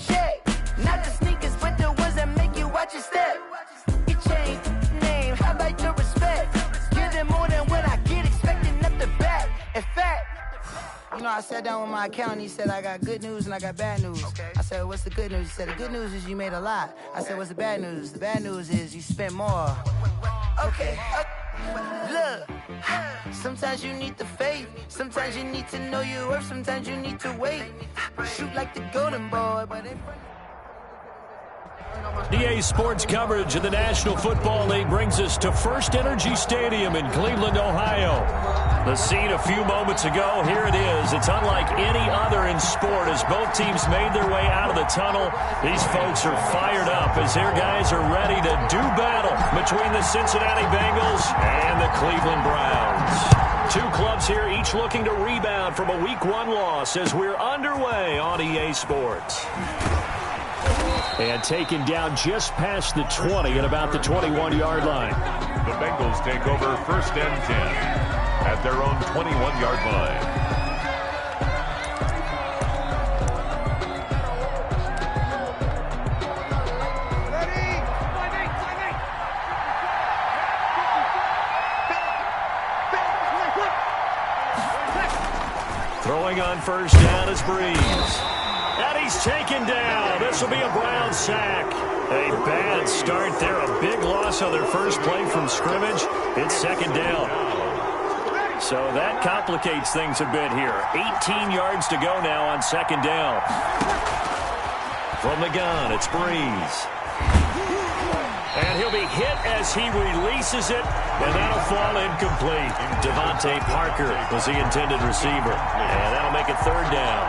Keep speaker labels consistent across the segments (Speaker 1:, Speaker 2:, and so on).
Speaker 1: check. Not the sneakers, but the ones that make you watch your step. You change name, how about your respect? Give them more than what I get, expecting nothing back. In fact, you know, I sat down with my accountant. He said, I got good news and I got bad news. I said, what's the good news? He said, the good news is you made a lot. I said, what's the bad news? The bad news is you spent more. Okay. Look, sometimes you need the faith. Sometimes you need to know your worth. Sometimes you need to wait. Shoot like the golden boy, but in front.
Speaker 2: EA Sports coverage of the National Football League brings us to First Energy Stadium in Cleveland, Ohio. The scene a few moments ago, here it is. It's unlike any other in sport as both teams made their way out of the tunnel. These folks are fired up as their guys are ready to do battle between the Cincinnati Bengals and the Cleveland Browns. Two clubs here, each looking to rebound from a Week 1 loss as we're underway on EA Sports. And taken down just past the 20 at about the 21-yard line.
Speaker 3: The Bengals take over 1st and 10 at their own 21-yard line.
Speaker 2: Throwing on 1st down is Breeze. And he's taken down. This will be a Brown sack. A bad start there. A big loss on their first play from scrimmage. It's 2nd down. So that complicates things a bit here. 18 yards to go now on 2nd down. From the gun, it's Breeze. And he'll be hit as he releases it, and that'll fall incomplete. Devontae Parker was the intended receiver, and that'll make it 3rd down.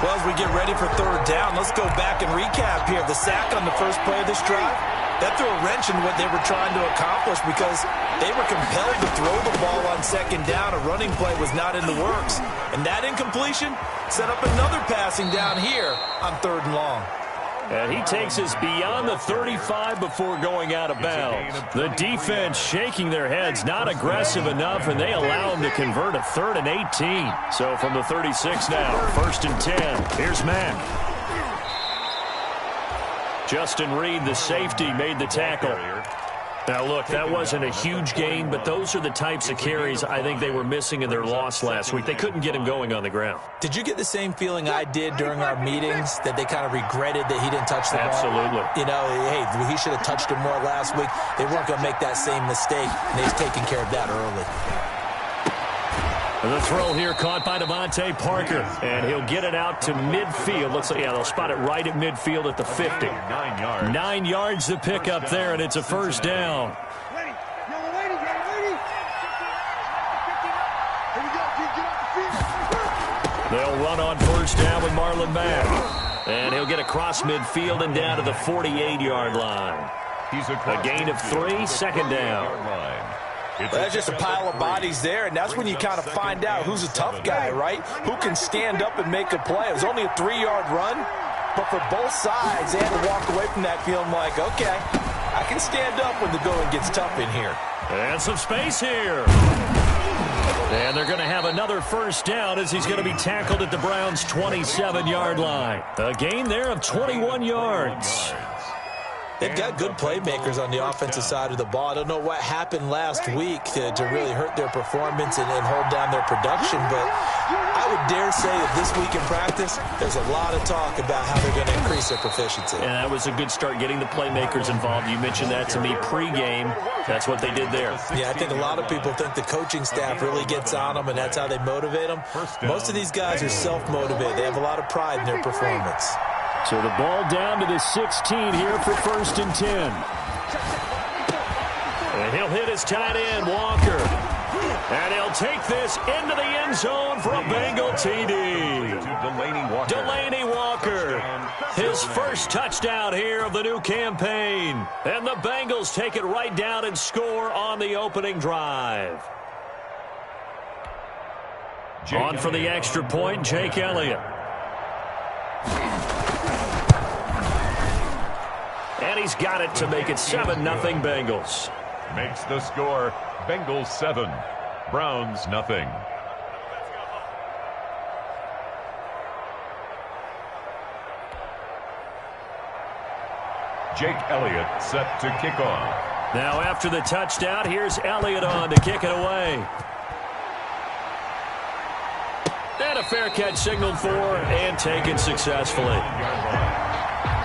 Speaker 4: Well, as we get ready for 3rd down, let's go back and recap here. The sack on the first play of this drive, that threw a wrench in what they were trying to accomplish because they were compelled to throw the ball on 2nd down. A running play was not in the works. And that incompletion set up another passing down here on 3rd and long.
Speaker 2: And he takes us beyond the 35 before going out of bounds. The defense shaking their heads, not aggressive enough, and they allow him to convert a 3rd and 18. So from the 36 now, 1st and 10. Here's Mack. Justin Reed, the safety, made the tackle. Now, look, that wasn't a huge gain, but those are the types of carries I think they were missing in their loss last week. They couldn't get him going on the ground.
Speaker 4: Did you get the same feeling I did during our meetings, that they kind of regretted that he didn't touch the ball?
Speaker 2: Absolutely.
Speaker 4: You know, hey, he should have touched it more last week. They weren't going to make that same mistake, and they've taken care of that early.
Speaker 2: The throw here caught by Devontae Parker, and he'll get it out to midfield. Looks like, yeah, they'll spot it right at midfield at the 50.
Speaker 3: 9 yards.
Speaker 2: 9 yards to pick up there, and it's a 1st down. They'll run on 1st down with Marlon Mack. And he'll get across midfield and down to the 48-yard line. A gain of 3, 2nd down.
Speaker 4: Well, that's just a pile of bodies there, and that's when you kind of find out who's a tough guy, right? Who can stand up and make a play. It was only a 3-yard run, but for both sides, they had to walk away from that feeling like, okay, I can stand up when the going gets tough in here.
Speaker 2: And some space here. And they're going to have another 1st down as he's going to be tackled at the Browns' 27-yard line. A gain there of 21 yards.
Speaker 4: They've got good playmakers on the offensive side of the ball. I don't know what happened last week to really hurt their performance and hold down their production, but I would dare say that this week in practice, there's a lot of talk about how they're going to increase their proficiency.
Speaker 2: And that was a good start, getting the playmakers involved. You mentioned that to me pregame. That's what they did there.
Speaker 4: Yeah, I think a lot of people think the coaching staff really gets on them, and that's how they motivate them. Most of these guys are self-motivated. They have a lot of pride in their performance.
Speaker 2: So the ball down to the 16 here for 1st and 10. And he'll hit his tight end, Walker. And he'll take this into the end zone for a Bengal TD. Delaney Walker. His first touchdown here of the new campaign. And the Bengals take it right down and score on the opening drive. On for the extra point, Jake Elliott. And he's got it to make it 7-0 Bengals.
Speaker 3: Makes the score Bengals 7, Browns nothing. Jake Elliott set to kick off.
Speaker 2: Now after the touchdown, here's Elliott on to kick it away. And a fair catch signaled for and taken successfully.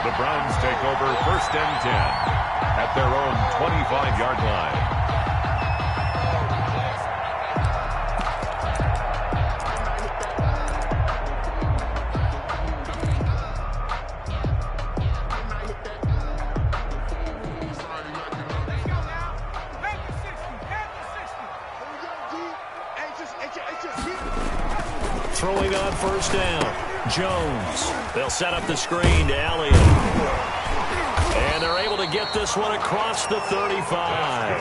Speaker 3: The Browns take over 1st and 10 at their own 25-yard line.
Speaker 2: Throwing on 1st down, Jones. They'll set up the screen to Elliott. And they're able to get this one across the 35.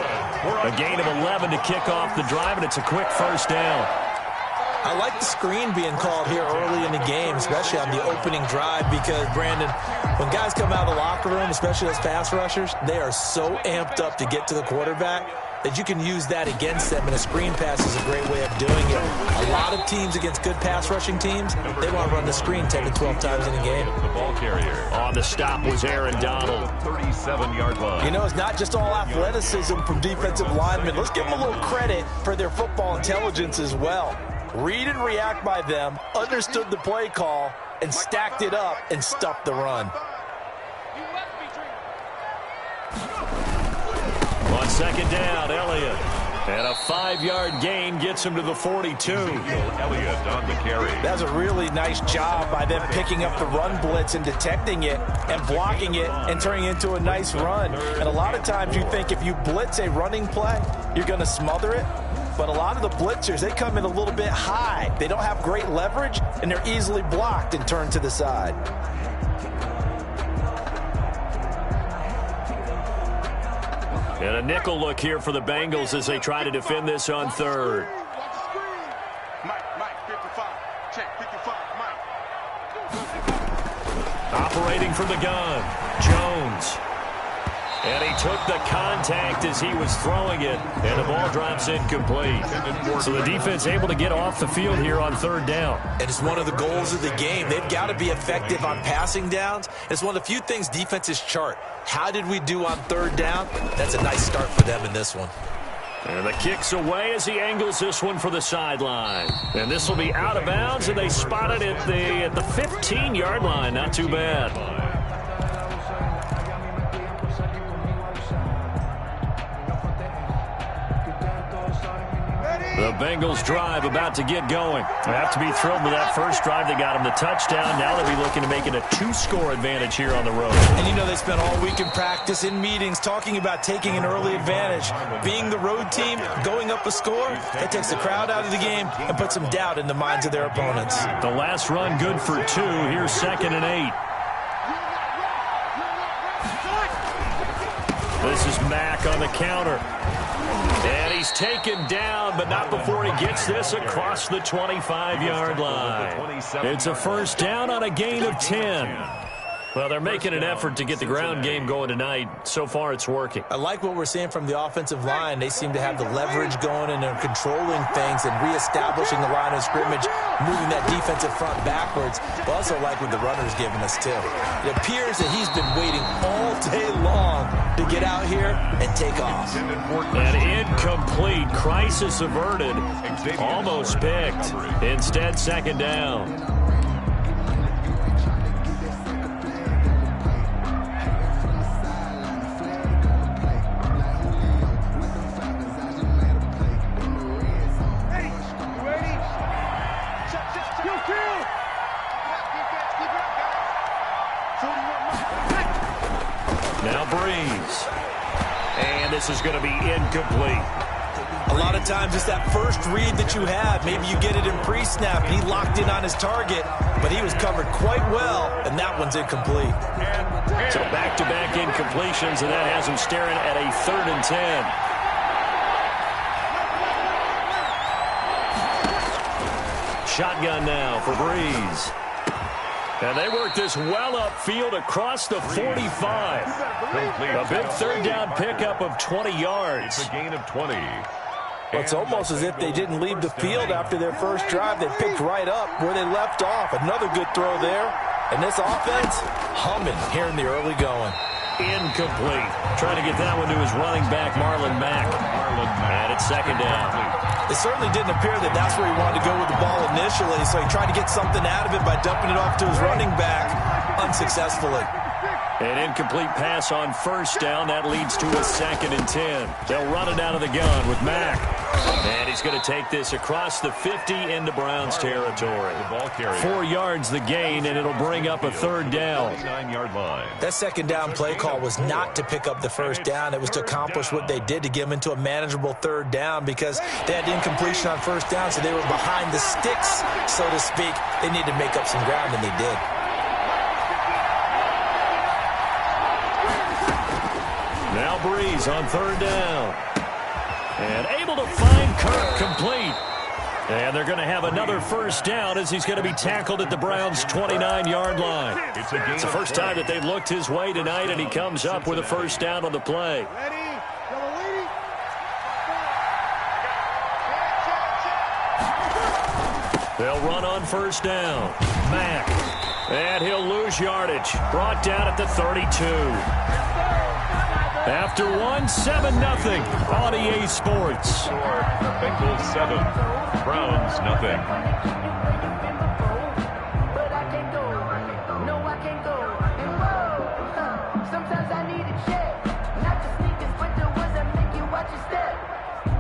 Speaker 2: A gain of 11 to kick off the drive, and it's a quick 1st down.
Speaker 4: I like the screen being called here early in the game, especially on the opening drive, because, Brandon, when guys come out of the locker room, especially those pass rushers, they are so amped up to get to the quarterback that you can use that against them, and a screen pass is a great way of doing it. A lot of teams against good pass rushing teams, they want to run the screen 10 to 12 times in a game.
Speaker 3: The ball carrier.
Speaker 2: On the stop was Aaron Donald.
Speaker 3: 37-yard line.
Speaker 4: You know, it's not just all athleticism from defensive linemen. Let's give them a little credit for their football intelligence as well. Read and react by them, understood the play call, and stacked it up and stuffed the run.
Speaker 2: On 2nd down, Elliott. And a 5-yard gain gets him to the 42.
Speaker 3: Elliott on the carry.
Speaker 4: That's a really nice job by them picking up the run blitz and detecting it and blocking it and turning it into a nice run. And a lot of times you think if you blitz a running play, you're going to smother it. But a lot of the blitzers, they come in a little bit high. They don't have great leverage, and they're easily blocked and turned to the side.
Speaker 2: And a nickel look here for the Bengals as they try to defend this on 3rd. Operating from the gun, Jones. And he took the contact as he was throwing it, and the ball drops incomplete. So the defense able to get off the field here on 3rd down.
Speaker 4: And it's one of the goals of the game. They've got to be effective on passing downs. It's one of the few things defenses chart. How did we do on 3rd down? That's a nice start for them in this one.
Speaker 2: And the kick's away as he angles this one for the sideline. And this will be out of bounds, and they spot it at the 15-yard line. Not too bad. The Bengals drive about to get going. They have to be thrilled with that first drive. They got them the touchdown. Now they'll be looking to make it a 2-score advantage here on the road.
Speaker 4: And you know they spent all week in practice, in meetings, talking about taking an early advantage. Being the road team, going up a score, that takes the crowd out of the game and puts some doubt in the minds of their opponents.
Speaker 2: The last run good for 2. Here's 2nd and 8. This is Mack on the counter. And he's taken down, but not before he gets this across the 25-yard line. It's a 1st down on a gain of 10. Well, they're making an effort to get the ground game going tonight. So far, it's working.
Speaker 4: I like what we're seeing from the offensive line. They seem to have the leverage going, and they're controlling things and reestablishing the line of scrimmage, moving that defensive front backwards. But also like what the runner's giving us, too. It appears that he's been waiting all day long to get out here and take off.
Speaker 2: An incomplete, crisis averted, almost picked. Instead, 2nd down. Now Breeze. And this is going to be incomplete.
Speaker 4: A lot of times it's that first read that you have. Maybe you get it in pre-snap, and he locked in on his target, but he was covered quite well, and that one's incomplete.
Speaker 2: So back-to-back incompletions, and that has him staring at a 3rd and 10. Shotgun now for Breeze. And they work this well upfield across the 45. A big 3rd down pickup of 20 yards.
Speaker 3: It's a gain of 20.
Speaker 4: Well, it's almost as if they didn't leave the field after their first drive. They picked right up where they left off. Another good throw there. And this offense, humming here in the early going.
Speaker 2: incomplete. Trying to get that one to his running back, Marlon Mack. And it's second down.
Speaker 4: It certainly didn't appear that that's where he wanted to go with the ball initially, so he tried to get something out of it by dumping it off to his running back unsuccessfully.
Speaker 2: An incomplete pass on first down. That leads to a 2nd and 10. They'll run it out of the gun with Mack. And he's going to take this across the 50 into Browns territory. 4 yards the gain, and it'll bring up a 3rd down.
Speaker 3: 9-yard line.
Speaker 4: That second down play call was not to pick up the first down. It was to accomplish what they did, to get them into a manageable 3rd down, because they had incompletion on first down, so they were behind the sticks, so to speak. They needed to make up some ground, and they did.
Speaker 2: Now Breeze on 3rd down. And able to find Kirk complete. And they're going to have another first down as he's going to be tackled at the Browns' 29-yard line. It's the first time that they've looked his way tonight, and he comes up with a first down on the play. They'll run on first down. Mack. And he'll lose yardage. Brought down at the 32. After 7-0 on EA Sports.
Speaker 3: Bengals 7, Browns nothing.
Speaker 1: But I can't go. No, I can't go. And whoa, sometimes I need a check. Not the sneakers, but the ones that make you watch your step.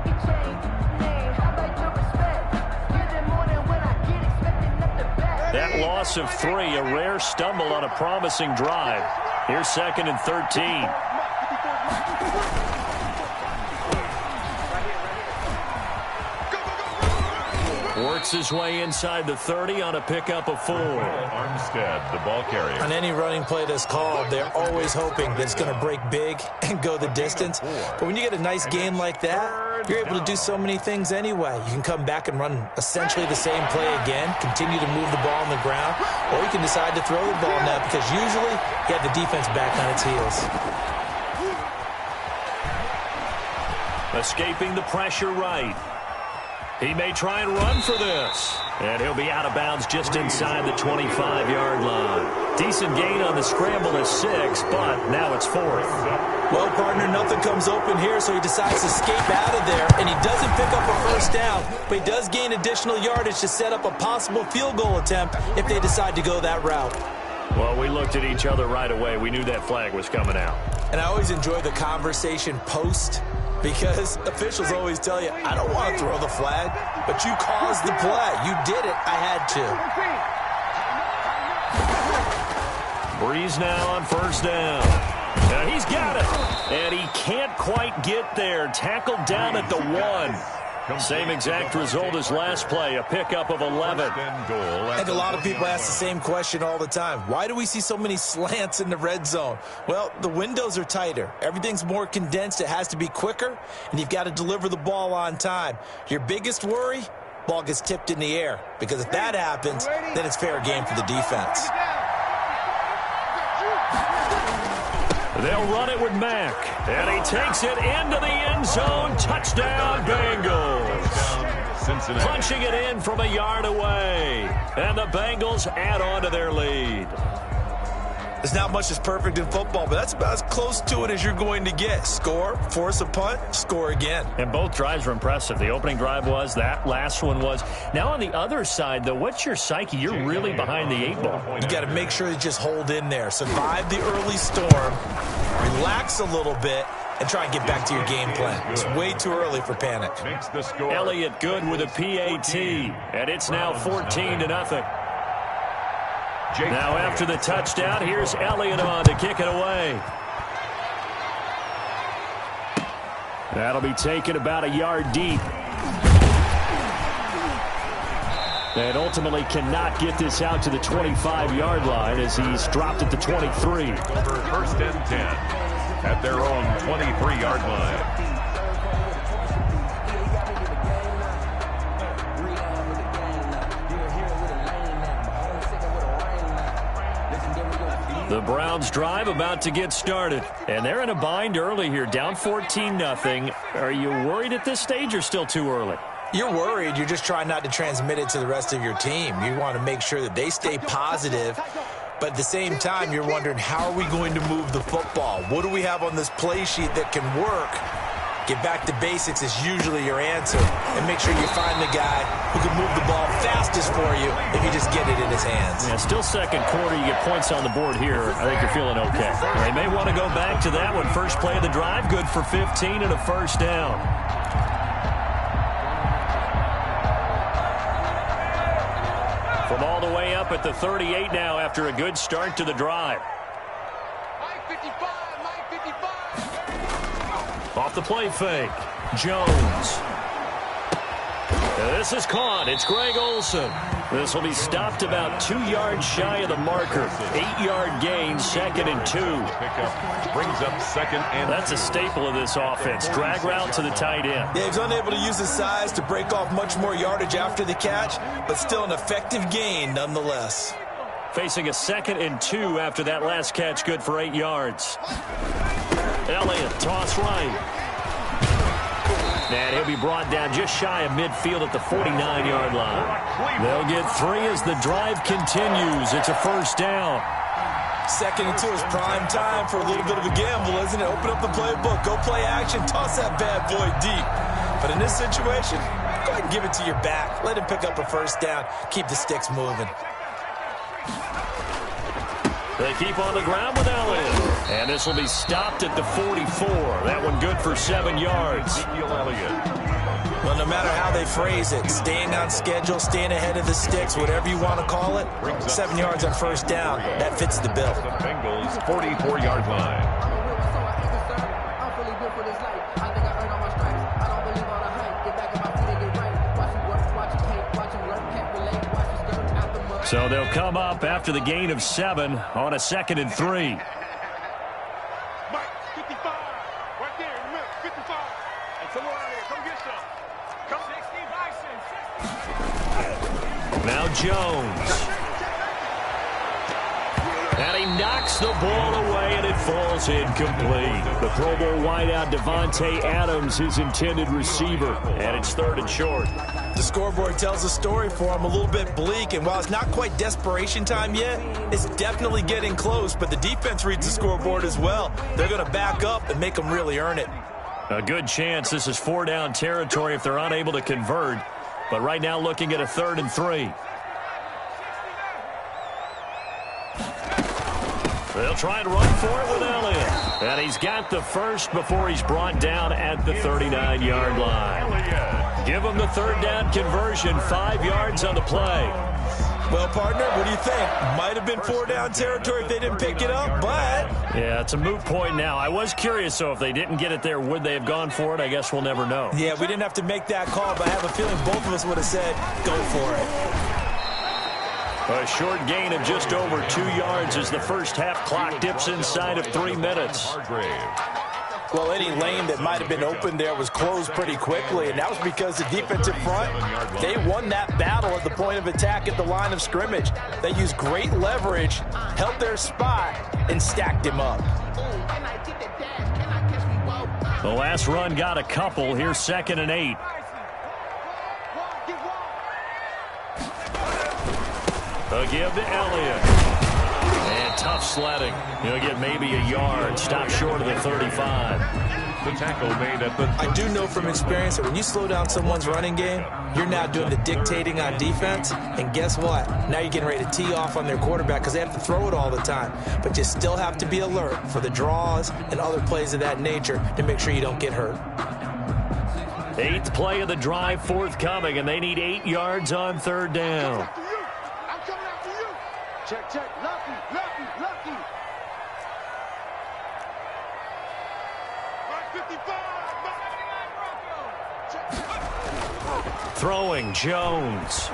Speaker 1: You change name, how about your respect? Give them more than when I get expecting up the back.
Speaker 2: That loss of 3, a rare stumble on a promising drive. Here's 2nd and 13. Works his way inside the 30 on a pickup of 4.
Speaker 3: Armstead, the ball carrier.
Speaker 4: On any running play that's called, they're always hoping that it's going to break big and go the distance. But when you get a nice game like that, you're able to do so many things anyway. You can come back and run essentially the same play again, continue to move the ball on the ground, or you can decide to throw the ball now, because usually you have the defense back on its heels.
Speaker 2: Escaping the pressure right. He may try and run for this. And he'll be out of bounds just inside the 25-yard line. Decent gain on the scramble is 6, but now it's 4th.
Speaker 4: Well, partner, nothing comes open here, so he decides to escape out of there, and he doesn't pick up a first down, but he does gain additional yardage to set up a possible field goal attempt if they decide to go that route.
Speaker 2: Well, we looked at each other right away. We knew that flag was coming out.
Speaker 4: And I always enjoy the conversation post, because officials always tell you, I don't want to throw the flag, but you caused the play. You did it. I had to.
Speaker 2: Breeze now on first down. Now he's got it. And he can't quite get there. Tackled down at the 1. Same exact result as last play, a pickup of 11.
Speaker 4: And a lot of people ask the same question all the time. Why do we see so many slants in the red zone? Well, the windows are tighter. Everything's more condensed. It has to be quicker, and you've got to deliver the ball on time. Your biggest worry, ball gets tipped in the air, because if that happens, then it's fair game for the defense.
Speaker 2: They'll run it with Mack, and he takes it into the end zone. Touchdown, Bengals. Punching it in from a yard away, and the Bengals add on to their lead.
Speaker 4: There's not much that's perfect in football, but that's about as close to it as you're going to get. Score, force a punt, score again.
Speaker 2: And both drives were impressive. The opening drive was, that last one was. Now on the other side, though, what's your psyche? You're really behind the 8 ball.
Speaker 4: You got to make sure you just hold in there. Survive the early storm, relax a little bit, and try and get back to your game plan. It's way too early for panic.
Speaker 2: Elliott Good with a PAT, and it's now 14-0. Now after the touchdown, here's Elliott on to kick it away. That'll be taken about a yard deep. And ultimately cannot get this out to the 25-yard line as he's dropped at the 23.
Speaker 3: Over first and 10 at their own 23-yard line.
Speaker 2: The Browns drive about to get started, and they're in a bind early here, down 14-0. Are you worried at this stage or still too early?
Speaker 4: You're worried. You're just trying not to transmit it to the rest of your team. You want to make sure that they stay positive But at the same time, you're wondering, how are we going to move the football? What do we have on this play sheet that can work? Get back to basics is usually your answer. And make sure you find the guy who can move the ball fastest for you if you just get it in his hands.
Speaker 2: Yeah, still second quarter. You get points on the board here. I think you're feeling okay. They may want to go back to that one. First play of the drive, good for 15 and a first down. From all the way up at the 38 now after a good start to the drive. Off the play fake. Jones. This is caught. It's Greg Olsen. This will be stopped about 2 yards shy of the marker. 8-yard gain, 2nd and 2.
Speaker 3: Pickup brings up 2nd and
Speaker 2: That's a staple of this offense. Drag route to the tight end.
Speaker 4: Yeah, he's unable to use his size to break off much more yardage after the catch, but still an effective gain nonetheless.
Speaker 2: Facing a 2nd and 2 after that last catch, good for 8 yards. Elliott, toss right. And he'll be brought down just shy of midfield at the 49-yard line. They'll get 3 as the drive continues. It's a first down.
Speaker 4: 2nd and 2 is prime time for a little bit of a gamble, isn't it? Open up the playbook, go play action, toss that bad boy deep. But in this situation, go ahead and give it to your back. Let him pick up a first down. Keep the sticks moving.
Speaker 2: They keep on the ground with Elliott. And this will be stopped at the 44. That one good for 7 yards.
Speaker 4: Well, no matter how they phrase it, staying on schedule, staying ahead of the sticks, whatever you want to call it, 7 yards on first down, that fits the bill.
Speaker 3: The Bengals 44-yard line.
Speaker 2: So they'll come up after the gain of 7 on a 2nd and 3.
Speaker 5: Mike, 55, right there in the middle, 55. Hey, come on out here, come get some. Come 60, Bison, 60.
Speaker 2: Now Jones. And he knocks the ball away, and it falls incomplete. The Pro Bowl wideout Devontae Adams, his intended receiver, and it's 3rd and short.
Speaker 4: The scoreboard tells a story for him, a little bit bleak, and while it's not quite desperation time yet, it's definitely getting close, but the defense reads the scoreboard as well. They're going to back up and make them really earn it.
Speaker 2: A good chance this is 4-down territory if they're unable to convert, but right now looking at a 3rd and 3. They'll try and run for it with Elliott. And he's got the first before he's brought down at the 39-yard line. Give him the 3rd down conversion, 5 yards on the play.
Speaker 4: Well, partner, what do you think? Might have been 4-down territory if they didn't pick it up, but...
Speaker 2: Yeah, it's a moot point now. I was curious, so if they didn't get it there, would they have gone for it? I guess we'll never know.
Speaker 4: Yeah, we didn't have to make that call, but I have a feeling both of us would have said, go for it.
Speaker 2: A short gain of just over 2 yards as the first half clock dips inside of 3 minutes.
Speaker 4: Well, any lane that might have been open there was closed pretty quickly, and that was because the defensive front, they won that battle at the point of attack at the line of scrimmage. They used great leverage, held their spot, and stacked him up.
Speaker 2: The last run got a couple. Here's 2nd and 8. A give to Elliott. And tough sledding. He'll get maybe a yard. Stop short of the 35.
Speaker 3: The tackle made at the...
Speaker 4: I do know from experience that when you slow down someone's running game, you're now doing the dictating on defense. And guess what? Now you're getting ready to tee off on their quarterback because they have to throw it all the time. But you still have to be alert for the draws and other plays of that nature to make sure you don't get hurt.
Speaker 2: 8th play of the drive forthcoming, and they need 8 yards on 3rd down.
Speaker 5: Check, check, lucky, lucky, lucky. 55.
Speaker 2: Throwing Jones.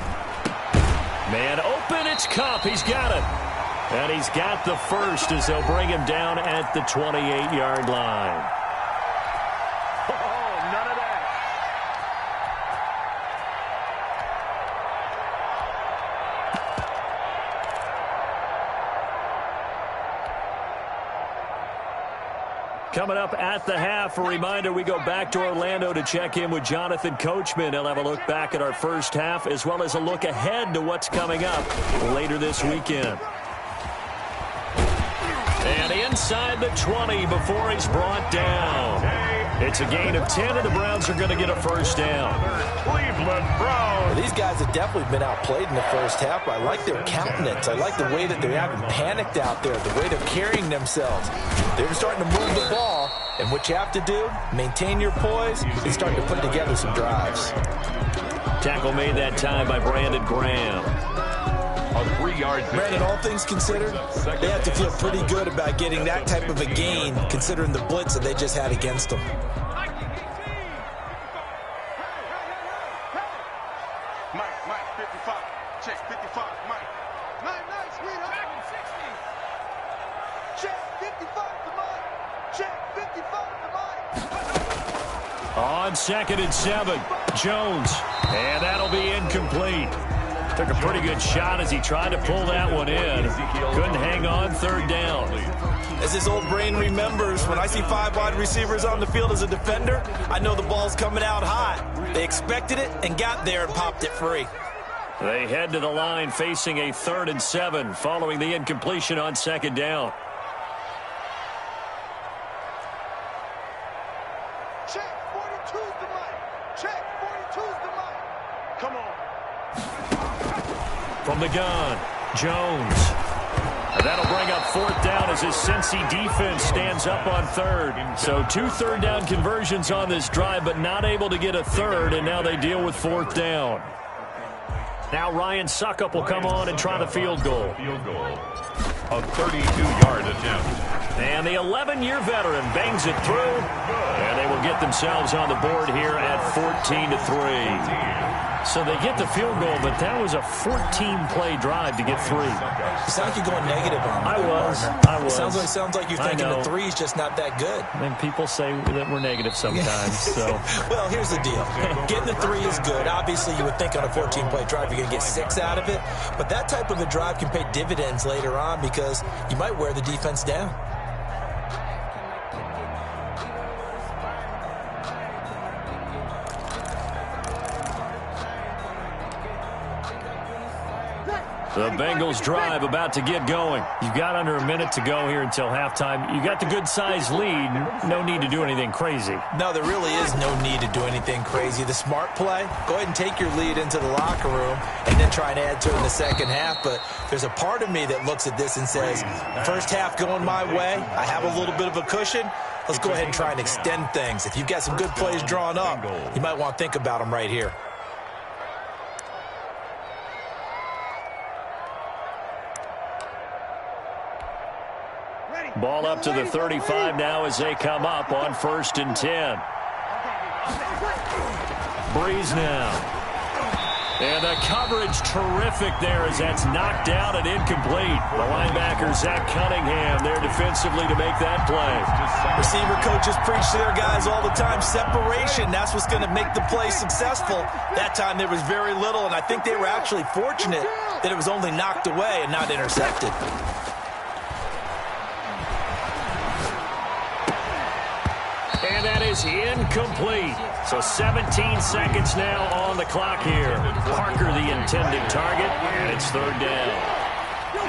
Speaker 2: Man open, it's Cup. He's got it. And he's got the first as they'll bring him down at the 28-yard line.
Speaker 5: Oh, none of that.
Speaker 2: Coming up at the half, a reminder, we go back to Orlando to check in with Jonathan Coachman. He'll have a look back at our first half as well as a look ahead to what's coming up later this weekend. inside the 20 before he's brought down. It's a gain of 10, and the Browns are going to get a first down.
Speaker 3: Cleveland Browns.
Speaker 4: Well, these guys have definitely been outplayed in the first half, but I like their countenance. I like the way that they haven't panicked out there, the way they're carrying themselves. They're starting to move the ball, and what you have to do, maintain your poise and start to put together some drives.
Speaker 2: Tackle made that time by Brandon Graham.
Speaker 3: A 3-yard
Speaker 4: Brandon, all things considered, they have to feel pretty good about getting that type of a gain, considering the blitz that they just had against them.
Speaker 5: Mike, 55. Check, 55, Mike. Nice, sweetheart. 60. Check, 55 to Mike. Check, 55 to Mike.
Speaker 2: On 2nd and 7, Jones. And that'll be incomplete. Took a pretty good shot as he tried to pull that one in. Couldn't hang on, 3rd down.
Speaker 4: As his old brain remembers, when I see 5 wide receivers on the field as a defender, I know the ball's coming out high. They expected it and got there and popped it free.
Speaker 2: They head to the line facing a 3rd and 7 following the incompletion on 2nd down.
Speaker 5: Check, 42's the Mike. Check, 42's the Mike. Come on.
Speaker 2: From the gun, Jones. And that'll bring up 4th down as his Cincy defense stands up on 3rd. So 2 3rd down conversions on this drive, but not able to get a 3rd, and now they deal with 4th down. Now Ryan Suckup will come on and try the field goal.
Speaker 3: A 32-yard attempt.
Speaker 2: And the 11-year veteran bangs it through, and they will get themselves on the board here at 14-3. So they get the field goal, but that was a 14-play drive to get 3.
Speaker 4: You sound like you're going negative on
Speaker 2: I
Speaker 4: me.
Speaker 2: was.
Speaker 4: It sounds like you're thinking the 3 is just not that good.
Speaker 2: And people say that we're negative sometimes. So,
Speaker 4: well, here's the deal. Getting the 3 is good. Obviously, you would think on a 14-play drive you're going to get 6 out of it. But that type of a drive can pay dividends later on because you might wear the defense down.
Speaker 2: The Bengals drive about to get going. You've got under a minute to go here until halftime. You got the good-sized lead. No need to do anything crazy.
Speaker 4: No, there really is no need to do anything crazy. The smart play, go ahead and take your lead into the locker room and then try and add to it in the second half. But there's a part of me that looks at this and says, first half going my way, I have a little bit of a cushion. Let's go ahead and try and extend things. If you've got some good plays drawn up, you might want to think about them right here.
Speaker 2: Ball up to the 35 now as they come up on 1st and 10. Breeze now. And the coverage terrific there as that's knocked down and incomplete. The linebacker, Zach Cunningham, there defensively to make that play.
Speaker 4: Receiver coaches preach to their guys all the time. Separation, that's what's going to make the play successful. That time there was very little, and I think they were actually fortunate that it was only knocked away and not intercepted.
Speaker 2: And that is incomplete. So 17 seconds now on the clock here. Parker the intended target, and it's 3rd down.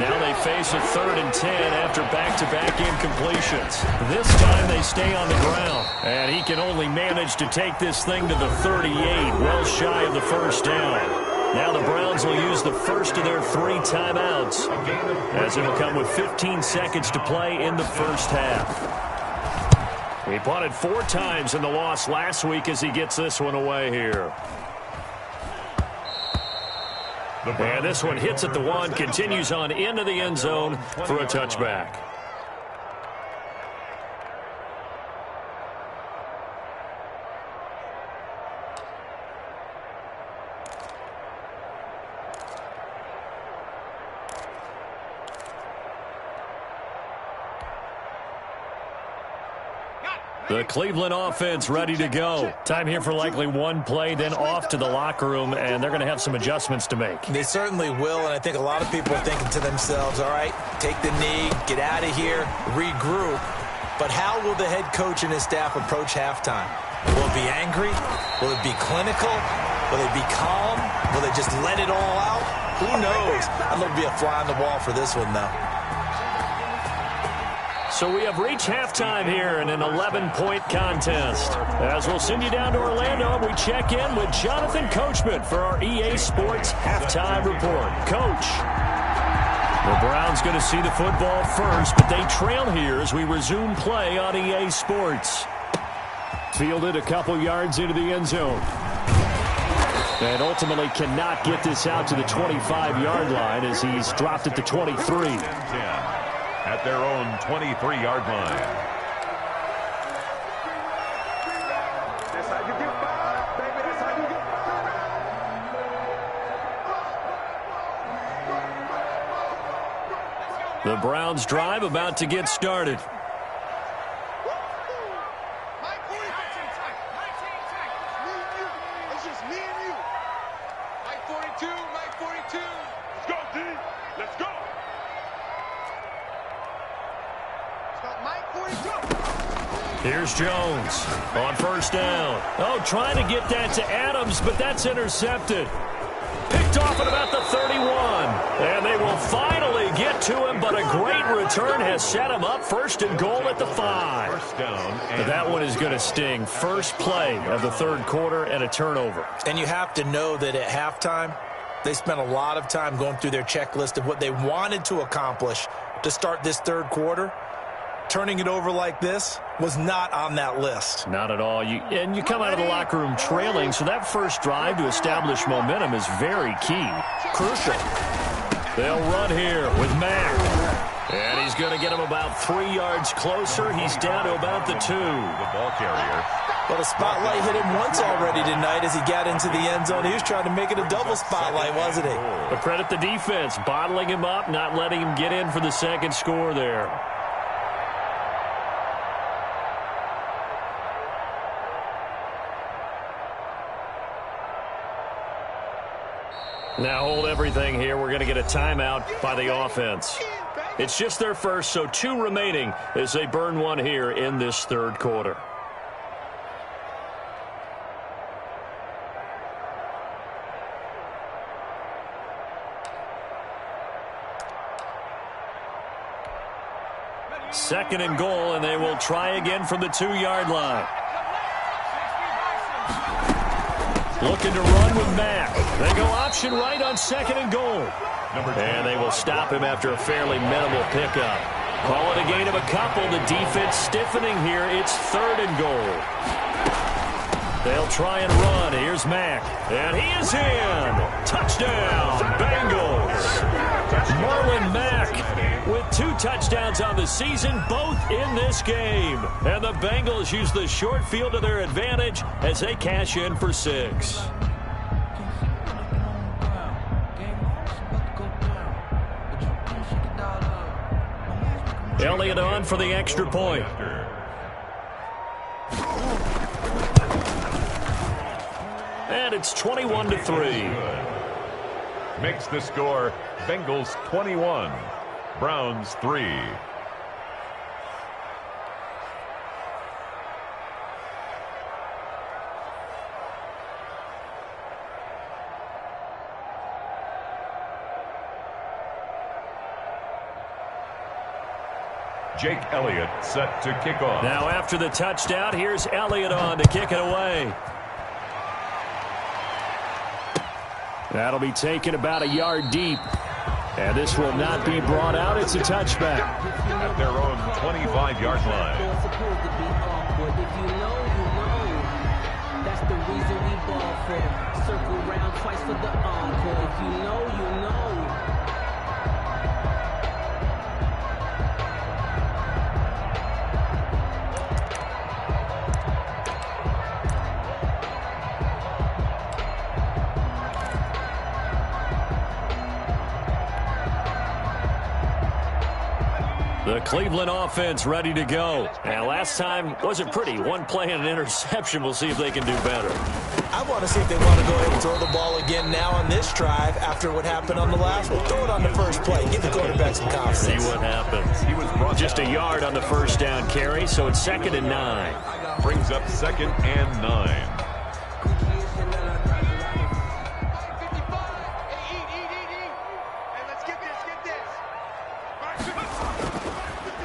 Speaker 2: Now they face a 3rd and 10 after back-to-back incompletions. This time they stay on the ground, and he can only manage to take this thing to the 38, well shy of the 1st down. Now the Browns will use the first of their 3 timeouts, as it'll come with 15 seconds to play in the first half. He punted 4 times in the loss last week as he gets this one away here. And this one hits at the 1, continues on into the end zone for a touchback. The Cleveland offense ready to go. Time here for likely 1 play, then off to the locker room, and they're going to have some adjustments to make.
Speaker 4: They certainly will, and I think a lot of people are thinking to themselves, all right, take the knee, get out of here, regroup. But how will the head coach and his staff approach halftime? Will it be angry? Will it be clinical? Will they be calm? Will they just let it all out? Who knows? I'd love to be a fly on the wall for this one, though.
Speaker 2: So we have reached halftime here in an 11-point contest. As we'll send you down to Orlando, we check in with Jonathan Coachman for our EA Sports Halftime Report. Coach, the Browns going to see the football first, but they trail here as we resume play on EA Sports. Fielded a couple yards into the end zone. And ultimately cannot get this out to the 25-yard line as he's dropped at the 23.
Speaker 3: At their own 23-yard line.
Speaker 5: That's how you get fired, baby. That's how you get fired.
Speaker 2: The Browns drive about to get started.
Speaker 5: It's just me and you. Mike 42, Mike 42. Let's go, D. Let's go.
Speaker 2: Here's Jones on first down. Oh, trying to get that to Adams, but that's intercepted. Picked off at about the 31. And they will finally get to him, but a great return has set him up first and goal at the 5.
Speaker 3: First down.
Speaker 2: But that one is going to sting. First play of the third quarter and a turnover.
Speaker 4: And you have to know that at halftime, they spent a lot of time going through their checklist of what they wanted to accomplish to start this third quarter. Turning it over like this was not on that list.
Speaker 2: Not at all. You come out of the locker room trailing, so that first drive to establish momentum is very key. Crucial. They'll run here with Mack. And he's going to get him about 3 yards closer. He's down to about the 2.
Speaker 3: The ball carrier.
Speaker 4: But a spotlight hit him once already tonight as he got into the end zone. He was trying to make it a double spotlight, wasn't he?
Speaker 2: But credit the defense, bottling him up, not letting him get in for the second score there. Now hold everything here. We're going to get a timeout by the offense. It's just their first, so 2 remaining as they burn one here in this third quarter. Second and goal, and they will try again from the 2-yard line. Looking to run with Mack. They go option right on second and goal. And they will stop him after a fairly minimal pickup. Call it a gain of a couple. The defense stiffening here. It's third and goal. They'll try and run. Here's Mack. And he is in. Touchdown, Bengals. Marlon Mack with 2 touchdowns on the season, both in this game. And the Bengals use the short field to their advantage as they cash in for 6. Elliott on for the extra point. And it's 21-3.
Speaker 3: Makes the score Bengals 21, Browns 3. Jake Elliott set to kick off.
Speaker 2: Now after the touchdown, here's Elliott on to kick it away. That'll be taken about a yard deep. And this will not be brought out. It's a touchback.
Speaker 3: At their own 25-yard line.
Speaker 6: It's supposed to be awkward. If you know, you know. That's the reason we ball for. Circle round twice for the encore. If you know, you know.
Speaker 2: The Cleveland offense ready to go. And last time wasn't pretty. 1 play and an interception. We'll see if they can do better.
Speaker 4: I want to see if they want to go ahead and throw the ball again now on this drive after what happened on the last one. Throw it on the first play. Give the quarterback some confidence.
Speaker 2: See what happens.
Speaker 3: He was brought
Speaker 2: just a yard on the first down carry, so it's 2nd and 9.
Speaker 3: Brings up 2nd and 9.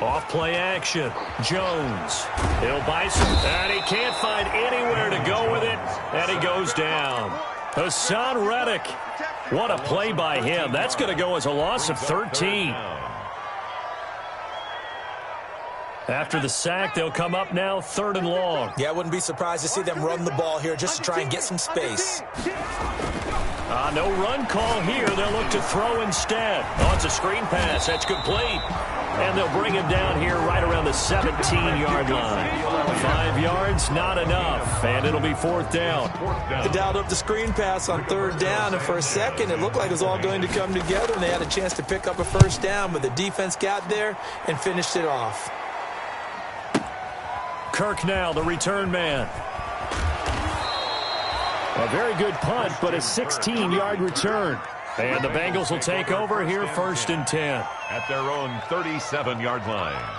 Speaker 2: Off play action. Jones. He'll bison. And he can't find anywhere to go with it. And he goes down. Hassan Reddick. What a play by him. That's going to go as a loss of 13. After the sack, they'll come up now 3rd and long.
Speaker 4: Yeah, I wouldn't be surprised to see them run the ball here just to try and get some space.
Speaker 2: No run call here. They'll look to throw instead. Oh, it's a screen pass. That's complete. And they'll bring him down here right around the 17-yard line. 5 yards, not enough. And it'll be 4th down.
Speaker 4: They dialed up the screen pass on 3rd down, and for a second it looked like it was all going to come together, and they had a chance to pick up a 1st down, but the defense got there and finished it off.
Speaker 2: Kirk now, the return man. A very good punt, but a 16-yard return. And the Bengals will take over here 1st and 10.
Speaker 3: At their own 37-yard line.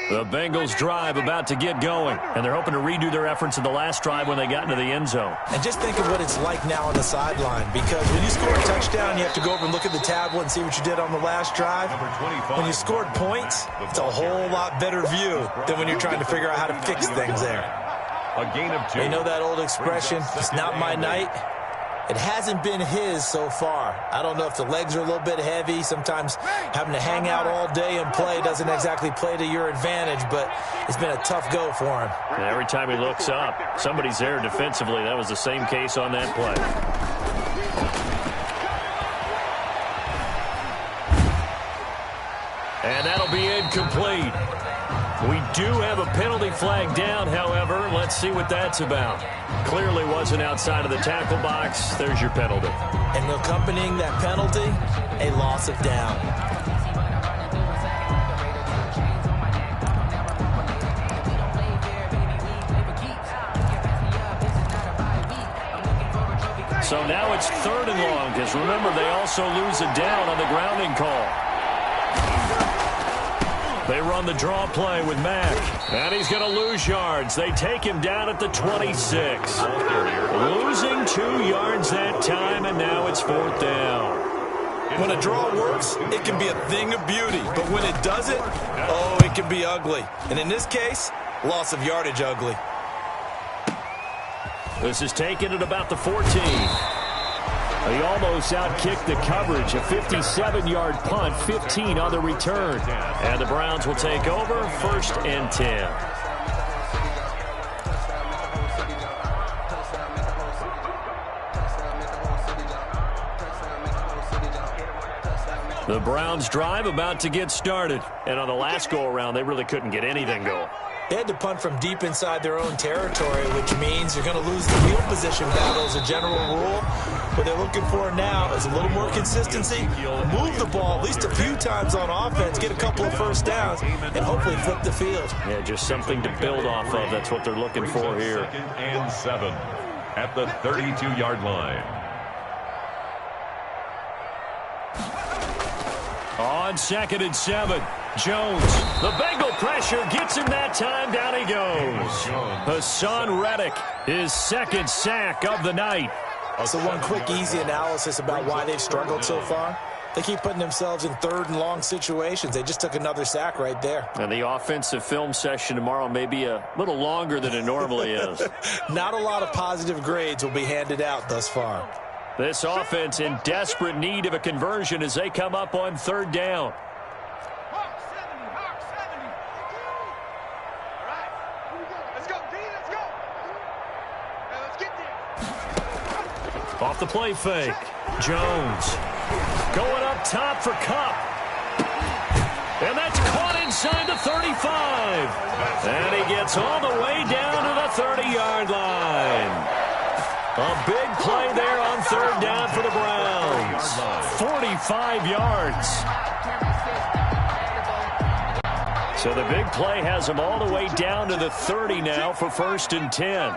Speaker 2: The Bengals drive about to get going, and they're hoping to redo their efforts in the last drive when they got into the end zone.
Speaker 4: And just think of what it's like now on the sideline, because when you score a touchdown, you have to go over and look at the tablet and see what you did on the last drive. When you scored points, it's a whole lot better view than when you're trying to figure out how to fix things there.
Speaker 3: A gain of 2.
Speaker 4: You know that old expression, it's not my night? It hasn't been his so far. I don't know if the legs are a little bit heavy. Sometimes having to hang out all day and play doesn't exactly play to your advantage, but it's been a tough go for him.
Speaker 2: And every time he looks up, somebody's there defensively. That was the same case on that play. And that'll be incomplete. We do have a penalty flag down, however. Let's see what that's about. Clearly wasn't outside of the tackle box. There's your penalty.
Speaker 4: And accompanying that penalty, a loss of down.
Speaker 2: So now it's 3rd and long, because remember, they also lose a down on the grounding call. They run the draw play with Mack. And he's going to lose yards. They take him down at the 26. Losing 2 yards that time, and now it's 4th down.
Speaker 4: When a draw works, it can be a thing of beauty. But when it doesn't, oh, it can be ugly. And in this case, loss of yardage ugly.
Speaker 2: This is taken at about the 14. He almost outkicked the coverage. A 57-yard punt, 15 on the return. And the Browns will take over 1st and 10. The Browns drive about to get started. And on the last go-around, they really couldn't get anything going.
Speaker 4: They had to punt from deep inside their own territory, which means you're going to lose the field position battle as a general rule. What they're looking for now is a little more consistency, move the ball at least a few times on offense, get a couple of 1st downs, and hopefully flip the field.
Speaker 2: Yeah, just something to build off of. That's what they're looking for here.
Speaker 3: 2nd and 7 at the 32-yard line.
Speaker 2: On 2nd and 7, Jones. The Bengal pressure gets him that time. Down he goes. Hassan Reddick, his 2nd sack of the night.
Speaker 4: So one quick, easy analysis about why they've struggled so far. They keep putting themselves in 3rd and long situations. They just took another sack right there.
Speaker 2: And the offensive film session tomorrow may be a little longer than it normally is.
Speaker 4: Not a lot of positive grades will be handed out thus far.
Speaker 2: This offense in desperate need of a conversion as they come up on 3rd down. Off the play fake. Jones going up top for Kupp. And that's caught inside the 35. And he gets all the way down to the 30-yard line. A big play there on 3rd down for the Browns. 45 yards. So the big play has him all the way down to the 30 now for 1st and 10.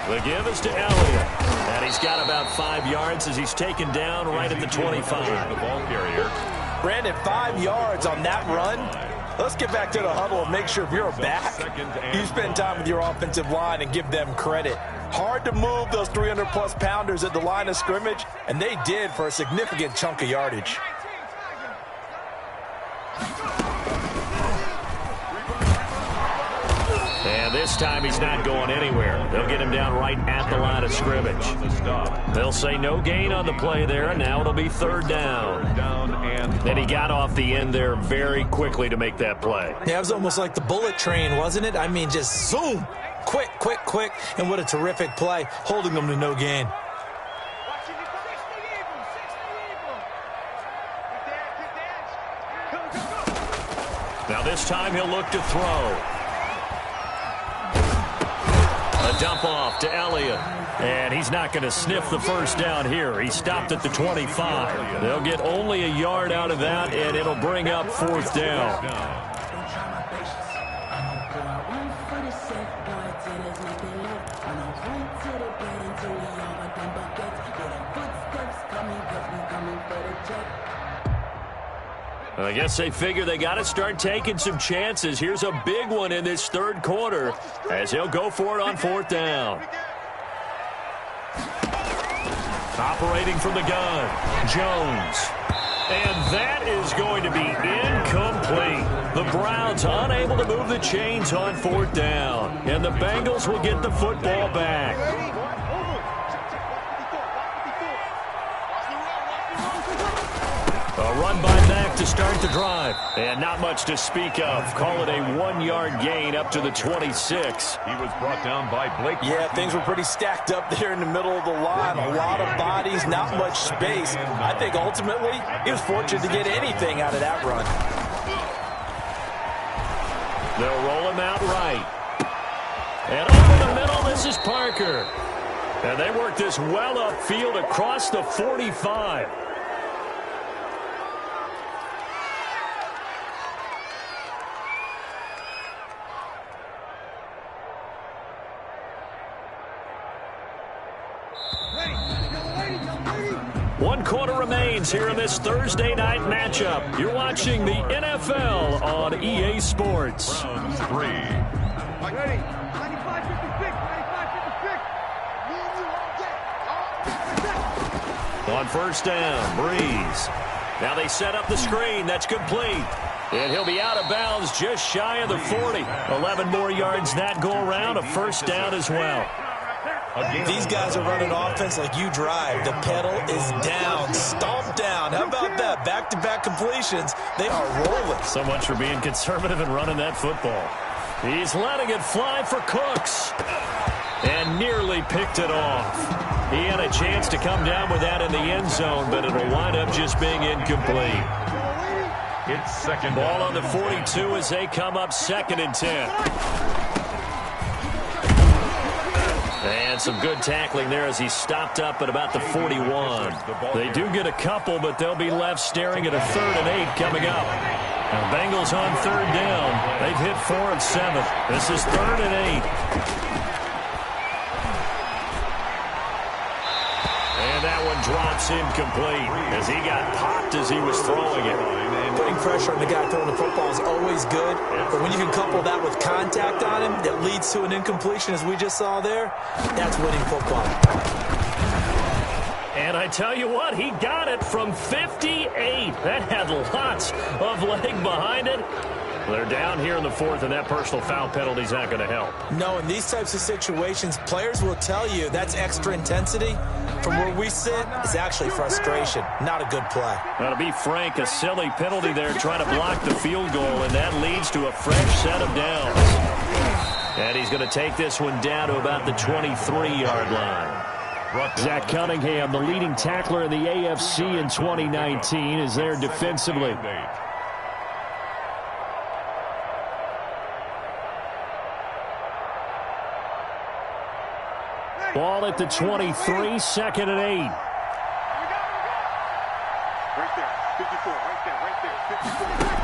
Speaker 2: The give is to Elliott. And he's got about 5 yards as he's taken down right at the 25.
Speaker 3: The ball carrier.
Speaker 4: Brandon, 5 yards on that run. Let's get back to the huddle and make sure if you're a back, you spend time with your offensive line and give them credit. Hard to move those 300-plus pounders at the line of scrimmage, and they did for a significant chunk of yardage.
Speaker 2: And this time he's not going anywhere. They'll get him down right at the line of scrimmage. They'll say no gain on the play there, and now it'll be third down. And he got off the end there very quickly to make that play.
Speaker 4: Yeah, it was almost like the bullet train, wasn't it? I mean, just zoom. Quick, quick, quick. And what a terrific play, holding them to no gain.
Speaker 2: Now this time he'll look to throw. A dump off to Elliott. And he's not going to sniff the first down here. He stopped at the 25. They'll get only a yard out of that, and it'll bring up fourth down. I guess they figure they got to start taking some chances. Here's a big one in this third quarter as he'll go for it on fourth down. Operating from the gun, Jones. And that is going to be incomplete. The Browns unable to move the chains on fourth down. And the Bengals will get the football back. A run by Mack to start the drive. And not much to speak of. Call it a 1-yard gain up to the 26.
Speaker 3: He was brought down by Blake.
Speaker 4: Yeah, things were pretty stacked up there in the middle of the line. A lot of bodies, not much space. I think ultimately he was fortunate to get anything out of that run.
Speaker 2: They'll roll him out right. And over the middle, this is Parker. And they work this well upfield across the 45. One quarter remains here in this Thursday night matchup. You're watching the NFL on EA Sports.
Speaker 3: Round 3.
Speaker 5: Ready. 95-56. 95-56.
Speaker 2: On first down, Breeze. Now they set up the screen. That's complete. And he'll be out of bounds just shy of the 40. 11 more yards that go around. A first down as well.
Speaker 4: These guys are running offense like you drive. The pedal is down, stomped down. How about that? Back-to-back completions. They are rolling.
Speaker 2: So much for being conservative and running that football. He's letting it fly for Cooks. And nearly picked it off. He had a chance to come down with that in the end zone, but it'll wind up just being incomplete.
Speaker 3: It's second
Speaker 2: Ball on the 42 as they come up 2nd and 10. And some good tackling there as he stopped up at about the 41. They do get a couple, but they'll be left staring at a 3rd and 8 coming up. Now Bengals on 3rd down. They've hit 4 of 7. This is 3rd and 8. And that one drops incomplete as he got popped as he was throwing it.
Speaker 4: Putting pressure on the guy throwing the football is always good, but when you can couple that with contact on him that leads to an incompletion, as we just saw there, that's winning football.
Speaker 2: And I tell you what, he got it from 58. That had lots of leg behind it. They're down here in the 4th, and that personal foul penalty is not going to help.
Speaker 4: No, in these types of situations, players will tell you that's extra intensity. From where we sit, it's actually frustration. Not a good play.
Speaker 2: Now, to be frank, a silly penalty there trying to block the field goal, and that leads to a fresh set of downs. And he's going to take this one down to about the 23-yard line. Zach Cunningham, the leading tackler in the AFC in 2019, is there defensively. Ball at the 23, 2nd and 8.
Speaker 5: Right there. 54. Right there. 54.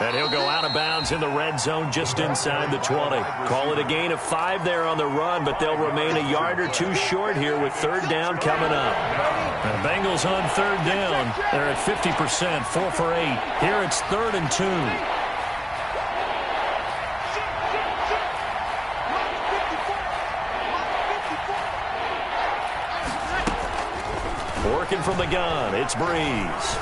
Speaker 2: And he'll go out of bounds in the red zone just inside the 20. Call it a gain of 5 there on the run, but they'll remain a yard or two short here with 3rd down coming up. The Bengals on third down. They're at 50%, 4 for 8. Here it's 3rd and 2. Working from the gun, it's Breeze.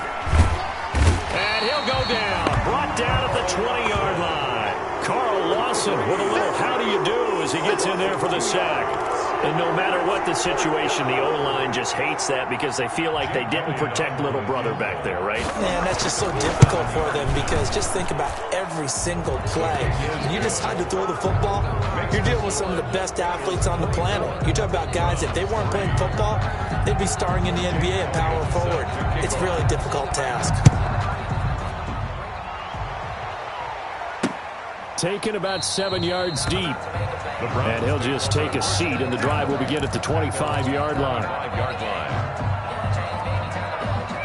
Speaker 2: And he'll go down. Brought down at the 20-yard line. Carl Lawson with a little how do you do as he gets in there for the sack. And no matter what the situation, the O-line just hates that because they feel like they didn't protect little brother back there, right?
Speaker 4: Man, that's just so difficult for them because just think about every single play. When you decide to throw the football, you're dealing with some of the best athletes on the planet. You talk about guys, if they weren't playing football, they'd be starring in the NBA and power forward. It's a really difficult task.
Speaker 2: Taken about 7 yards deep. And he'll just take a seat, and the drive will begin at the 25-yard line.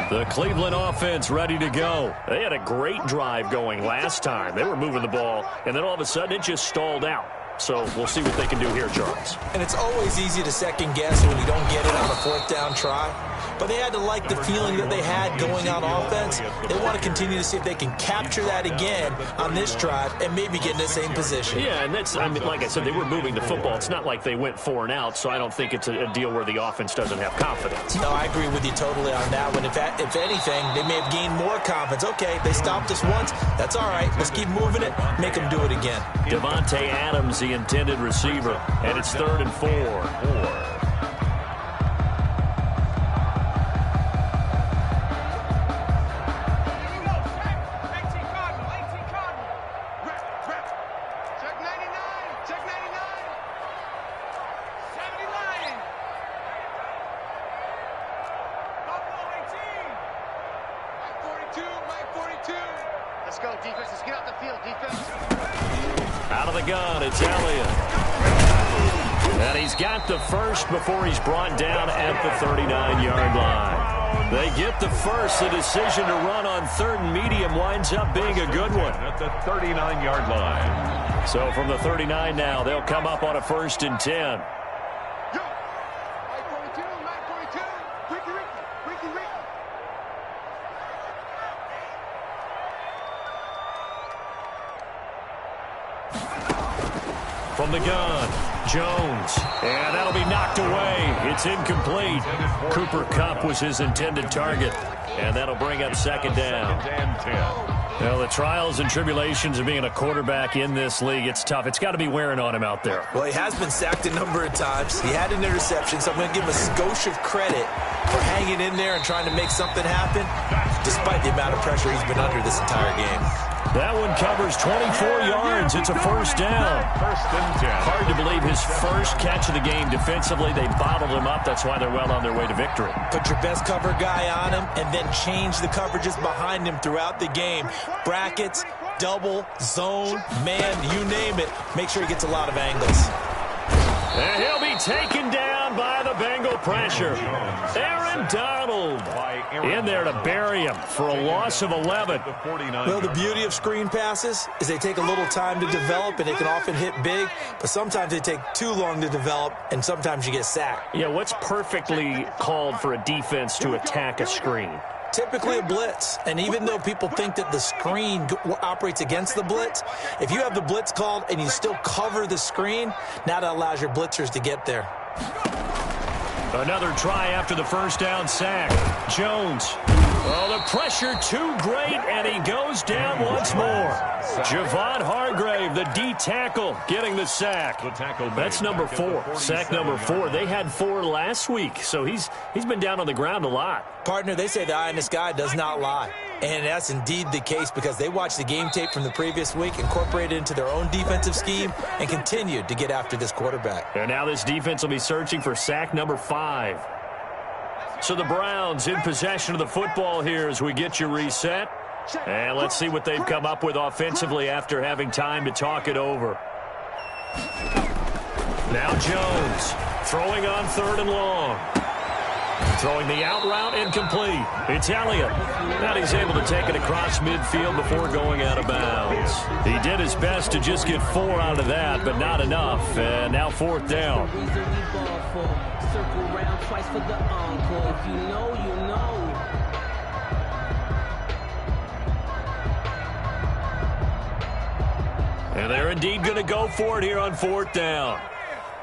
Speaker 2: The Cleveland offense ready to go. They had a great drive going last time. They were moving the ball, and then all of a sudden it just stalled out. So we'll see what they can do here, Charles.
Speaker 4: And it's always easy to second guess when you don't get it on the 4th down try. But they had to like the feeling that they had going on offense. They want to continue to see if they can capture that again on this drive and maybe get in the same position.
Speaker 2: Yeah, and that's, I mean, like I said, they were moving the football. It's not like they went 4 and out, so I don't think it's a deal where the offense doesn't have confidence.
Speaker 4: No, I agree with you totally on that one. If anything, they may have gained more confidence. Okay, they stopped us once. That's all right. Let's keep moving it. Make them do it again.
Speaker 2: Devontae Adams, the intended receiver, and it's 3rd and 4.
Speaker 5: Let's go, defense. Let's get out the field, defense.
Speaker 2: Out of the gun, it's Elliott. And he's got the first before he's brought down at the 39-yard line. They get the first. The decision to run on 3rd and medium winds up being a good one.
Speaker 3: At the 39-yard line.
Speaker 2: So from the 39 now, they'll come up on a 1st and 10. From the gun, Jones, and that'll be knocked away. It's incomplete. Cooper Kupp was his intended target, and that'll bring up 2nd down. Well, the trials and tribulations of being a quarterback in this league, it's tough. It's got to be wearing on him out there.
Speaker 4: Well, he has been sacked a number of times. He had an interception, so I'm going to give him a skosh of credit for hanging in there and trying to make something happen, despite the amount of pressure he's been under this entire game.
Speaker 2: That one covers 24 yards. It's a 1st down.
Speaker 3: 1st and 10.
Speaker 2: Hard to believe his first catch of the game. Defensively, they bottled him up. That's why they're well on their way to victory.
Speaker 4: Put your best cover guy on him and then change the coverages behind him throughout the game. Brackets, double, zone, man, you name it. Make sure he gets a lot of angles.
Speaker 2: And he'll be taken down by the Bengal pressure. Aaron Donald in there to bury him for a loss of 11.
Speaker 4: Well, the beauty of screen passes is they take a little time to develop, and they can often hit big, but sometimes they take too long to develop, and sometimes you get sacked.
Speaker 2: Yeah, what's perfectly called for a defense to attack a screen?
Speaker 4: Typically a blitz, and even though people think that the screen operates against the blitz, if you have the blitz called and you still cover the screen, now that allows your blitzers to get there.
Speaker 2: Another try after the 1st down sack. Jones. Oh, the pressure too great, and he goes down once more. Javon Hargrave, the D tackle, getting the sack. That's number 4. Sack number 4. They had 4 last week, so he's been down on the ground a lot.
Speaker 4: Partner, they say the eye in the sky does not lie. And that's indeed the case because they watched the game tape from the previous week, incorporated it into their own defensive scheme, and continued to get after this quarterback.
Speaker 2: And now this defense will be searching for sack number 5. So the Browns in possession of the football here as we get you reset. And let's see what they've come up with offensively after having time to talk it over. Now Jones throwing on 3rd and long. Throwing the out route incomplete. It's Elliott. Now he's able to take it across midfield before going out of bounds. He did his best to just get 4 out of that, but not enough. And now 4th down.
Speaker 6: That's the reason we ball for. Circle round twice for the encore. If you know, you know.
Speaker 2: And they're indeed going to go for it here on 4th down.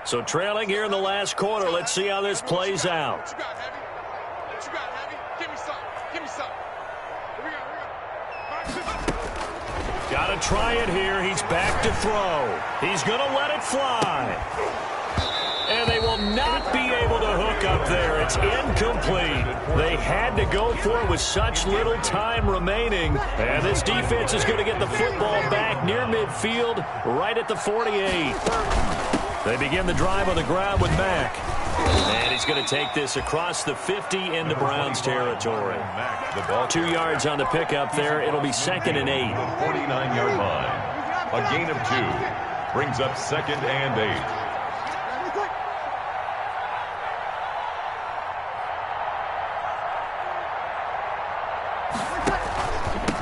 Speaker 2: So trailing here in the last quarter. Let's see how this plays out.
Speaker 5: What you got, Heavy? What you got, Heavy? Give me some. Give me some. Here we go.
Speaker 2: Got to try it here. He's back to throw. He's going to let it fly. And they will not be able to hook up there. It's incomplete. They had to go for it with such little time remaining. And this defense is going to get the football back near midfield, right at the 48. They begin the drive on the ground with Mack. And he's going to take this across the 50 into Browns territory. 2 yards on the pickup there. It'll be 2nd and 8.
Speaker 3: 49-yard line. A gain of 2 brings up 2nd and 8.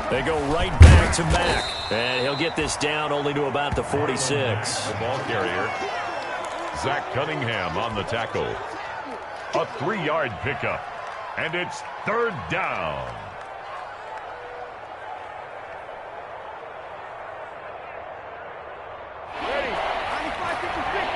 Speaker 2: They go right back to Mack. And he'll get this down only to about the 46.
Speaker 3: The ball carrier, Zach Cunningham on the tackle. A 3-yard pickup. And it's 3rd down.
Speaker 5: Ready. 95-56.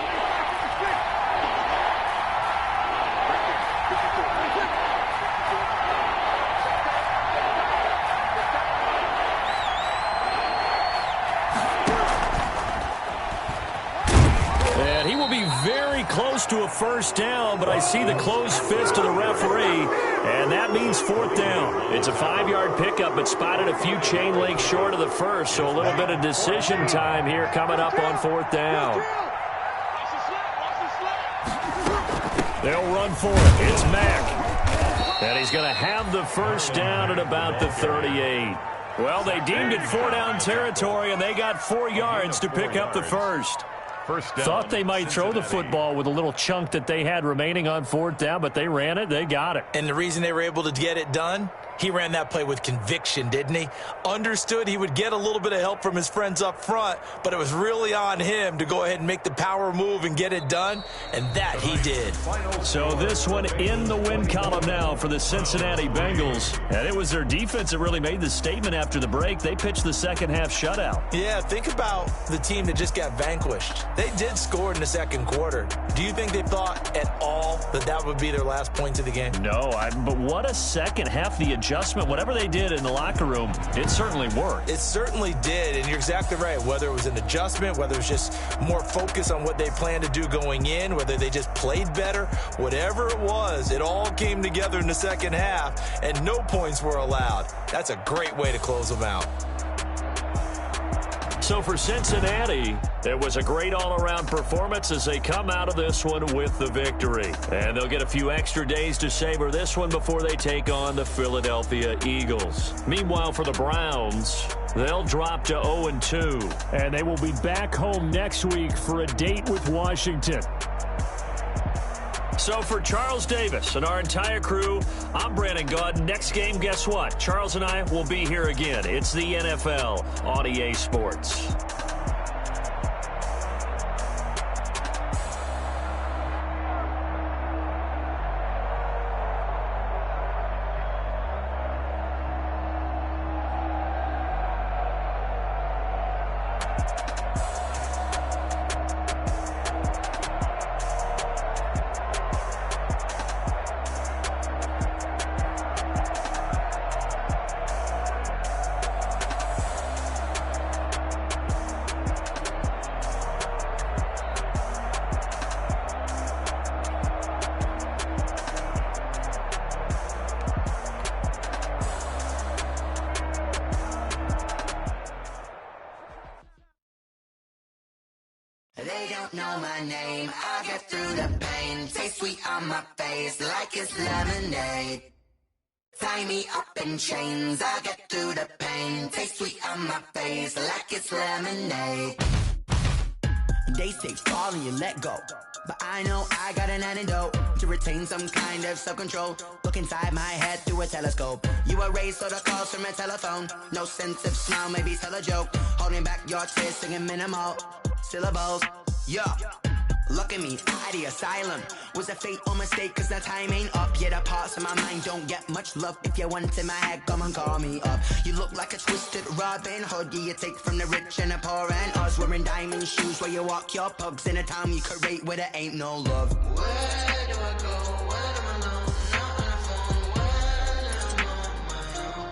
Speaker 2: And he will be very close to a 1st down, but I see the closed fist of the referee, and that means 4th down. It's a 5-yard pickup, but spotted a few chain links short of the 1st, so a little bit of decision time here coming up on 4th down. They'll run for it. It's Mack. And he's going to have the 1st down at about the 38. Well, they deemed it 4-down territory, and they got 4 yards to pick up the 1st. Thought they might throw the football with a little chunk that they had remaining on 4th down, but they ran it. They got it.
Speaker 4: And the reason they were able to get it done, he ran that play with conviction, didn't he? Understood he would get a little bit of help from his friends up front, but it was really on him to go ahead and make the power move and get it done, and that he did.
Speaker 2: So this one in the win column now for the Cincinnati Bengals. And it was their defense that really made the statement after the break. They pitched the second half shutout.
Speaker 4: Yeah, think about the team that just got vanquished. They did score in the 2nd quarter. Do you think they thought at all that that would be their last points of the game?
Speaker 2: No, but what a second half. The adjustment, whatever they did in the locker room, it certainly worked.
Speaker 4: It certainly did, and you're exactly right. Whether it was an adjustment, whether it was just more focus on what they planned to do going in, whether they just played better, whatever it was, it all came together in the 2nd half, and no points were allowed. That's a great way to close them out.
Speaker 2: So for Cincinnati, it was a great all-around performance as they come out of this one with the victory. And they'll get a few extra days to savor this one before they take on the Philadelphia Eagles. Meanwhile, for the Browns, they'll drop to 0-2. And they will be back home next week for a date with Washington. So for Charles Davis and our entire crew, I'm Brandon Gaudin. Next game, guess what? Charles and I will be here again. It's the NFL on EA Sports.
Speaker 7: They don't know my name. I get through the pain. Taste sweet on my face like it's lemonade. Tie me up in chains. I get through the pain. Taste sweet on my face like it's lemonade. They say fall and you let go, but I know I got an antidote to retain some kind of self-control. Look inside my head through a telescope. You erase all the calls from a telephone. No sense of smile, maybe tell a joke. Holding back your tears, singing minimal syllables. Yeah. Look at me, at the asylum. Was a fate or mistake, cause the time ain't up. Yet the parts of my mind don't get much love. If you want in my head, come and call me up. You look like a twisted Robin Hood. Yeah, you take from the rich and the poor and us. Wearing diamond shoes where you walk your pugs. In a town you create where there ain't no love. Where do I go? Where do I know? Not on the phone when I'm on my own.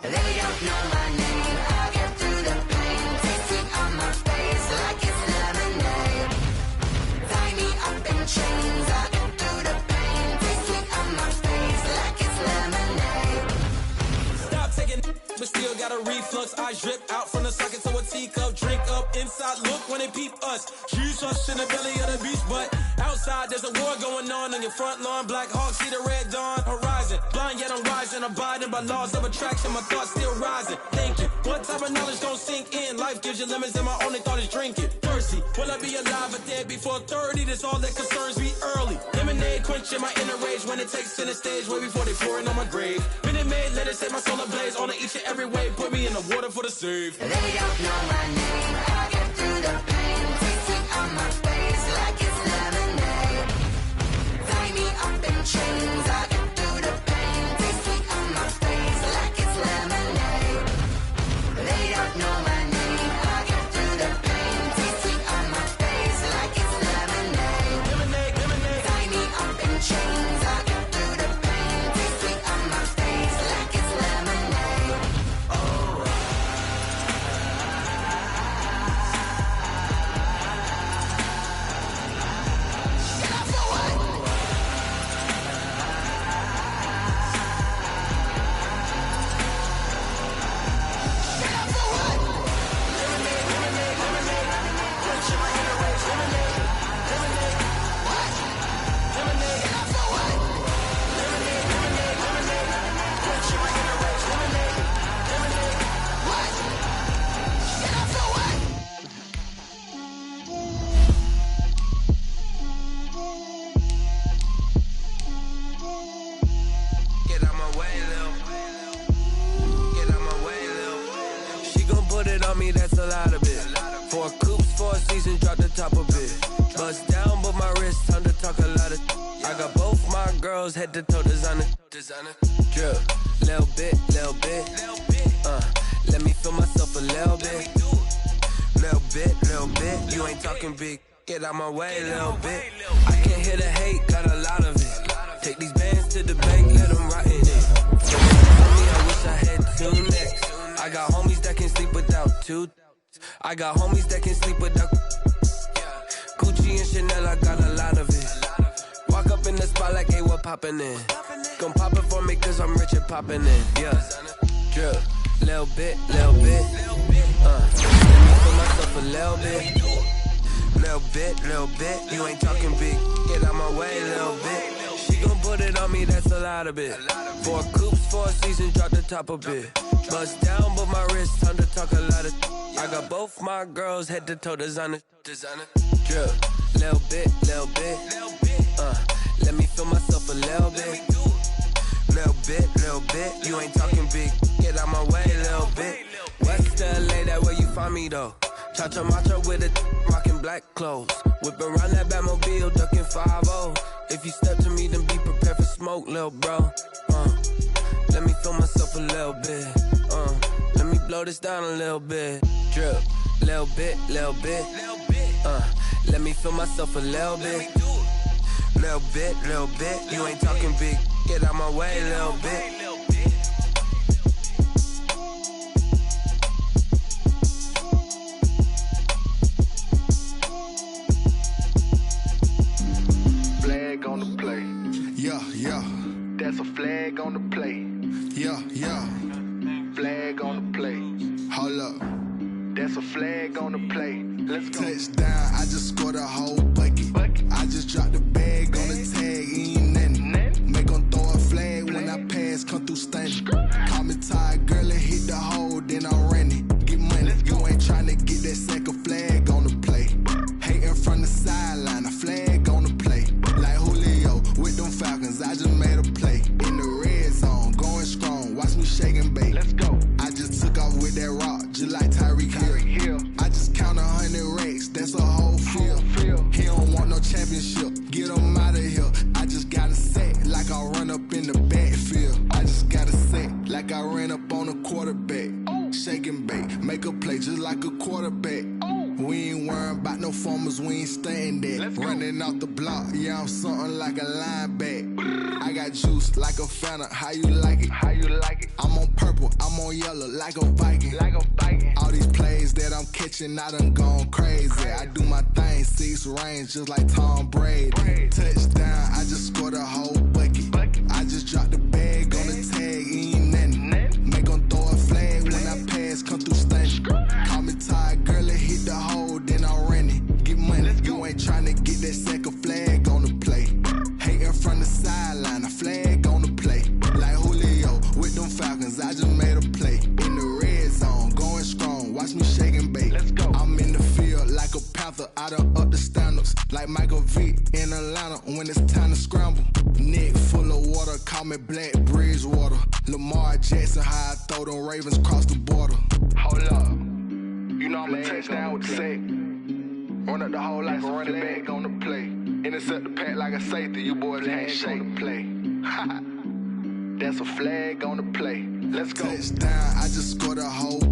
Speaker 7: They don't know my name. I get through the pain. Taste it on my face like it's lemonade. Tie me up in chains. I get through the pain. Taste it on my face like it's lemonade.
Speaker 8: Stop taking, but still got a reflux. I drip out from the socket to a teacup. Drink up inside. Look when they peep us. Shoes us in the belly of the beach, but outside there's a war going on your front lawn. Black Hawk see the red dawn horizon. Blind yet I'm rising, abiding by laws of attraction. My thoughts still rising. Thinking, what type of knowledge don't sink in? Life gives you lemons and my only thought is drinking. Thirsty, will I be alive or dead before 30? That's all that concerns me early. Lemonade quenching my inner rage when it takes center stage way before they pour it on my grave. Minute Maid, let it set my soul ablaze. On each and every way, put me in the water for the save.
Speaker 7: They don't know my name. I get through the pain. Taste it on my face like it's lemonade. Tie me up in chains. I get through the pain. Taste it on my face like it's lemonade. They don't know my name. I get through the pain. Taste it on my face like it's lemonade.
Speaker 8: Lemonade, lemonade.
Speaker 7: Tie me up in chains. I get through the pain. Taste it on my face like it's lemonade. Oh. Get up for what? Get up for what?
Speaker 8: Lemonade, lemonade, lemonade. Quenching my inner rage. Lemonade, lemonade.
Speaker 7: What?
Speaker 8: Lemonade,
Speaker 7: Get up for what?
Speaker 8: lemonade, lemonade, lemonade. Quenching my inner rage. Lemonade, lemonade.
Speaker 7: What? Get up for what?
Speaker 8: Get out my way, Lil. Get out my way, Lil. She gon' put it on me, that's a lot of it. 4 coops, 4 seasons, drop the top a bit. Bust down, but my wrist, time to talk a lot of. I got both my girls, head to toe designer. Drip, little bit, little bit. Let me feel myself a little bit. Little bit. You ain't talking big. Get out my way, little bit. I can't hear the hate, got a lot of it. Take these bands to the bank, let them rot in it. I wish I had 2 necks. I got homies that can sleep without 2. I got homies that can sleep without Gucci and Chanel, I got a lot of it. Walk up in the spot like, hey, what poppin' in? Gon' pop it for me cause I'm rich and poppin' in. Yeah, drip, little bit. Let me feel myself a little bit. Little bit, you ain't talking big. Get out my way, little bit. She gon' put it on me, that's a lot of it. 4 coops, 4 seasons, drop the top a bit. Bust down, but my wrist, time to talk a lot of. I got both my girls, head to toe designer. Drip, little bit. Let me feel myself a little bit. Little bit, you ain't talking big. Get out my way, little bit. West LA, that where you find me though. Cha-cha matcha with it, rockin' black clothes. Whip around that Batmobile, ducking 5-0. If you step to me, then be prepared for smoke, lil' bro. Let me feel myself a little bit. Let me blow this down a little bit. Drip, little bit. Let me feel myself a little bit. Little bit. You ain't talking big. Get out my way, little bit.
Speaker 5: Flag on the play. Yeah. That's a flag on the play. Yeah. Flag on the play. Hold up. That's a flag on the play. Let's go. Touchdown, I just scored a whole bucket. I just dropped the bag on the tag, ain't nothing. Make 'em throw a flag when I pass, come through stunning. Call me tired, girl, and hit the hole, then I'm running. Get money, you ain't tryna get that second flag on rock, just like Tyreek Hill. I just count 100 racks, that's a whole field. He don't want no championship, get him out of here. I just gotta set like I run up in the backfield. I just gotta set like I ran up on a quarterback. Shake and bake, make a play just like a quarterback. We ain't worrying about no formers, we ain't staying there. Running off the block, yeah, I'm something like a lineback. I got juice like a Fanta, how you like it? How you like it? I'm on purple, I'm on yellow, like a Viking. Like a Viking. All these plays that I'm catching, I done gone crazy. I do my thing, 6 range, just like Tom Brady. Touchdown, I just scored a whole bucket. I just dropped the bag on the tag, ain't nothing. Make 'em throw a flag when I pass, come through stunning. Call me tired, girl, it hit the hole, then I ran it. Get money, you ain't tryna get that second flag on the play. Hating from the sideline, a flag on the play. Like Julio with them Falcons, I just made a play. In the red zone, going strong, watch me shake and bake. I'm in the field like a Panther, I done up the standards. Like Michael Vick in Atlanta when it's time to scramble. Neck full of water, call me Black Bridgewater. Lamar Jackson, how I throw them Ravens cross the border. Hold up, you know I'm a touchdown with the sack. Run up the hole like a running back on the play. Intercept the pack like a safety, you boys can't shake the play. That's a flag on the play. Let's go. Touchdown, I just scored a whole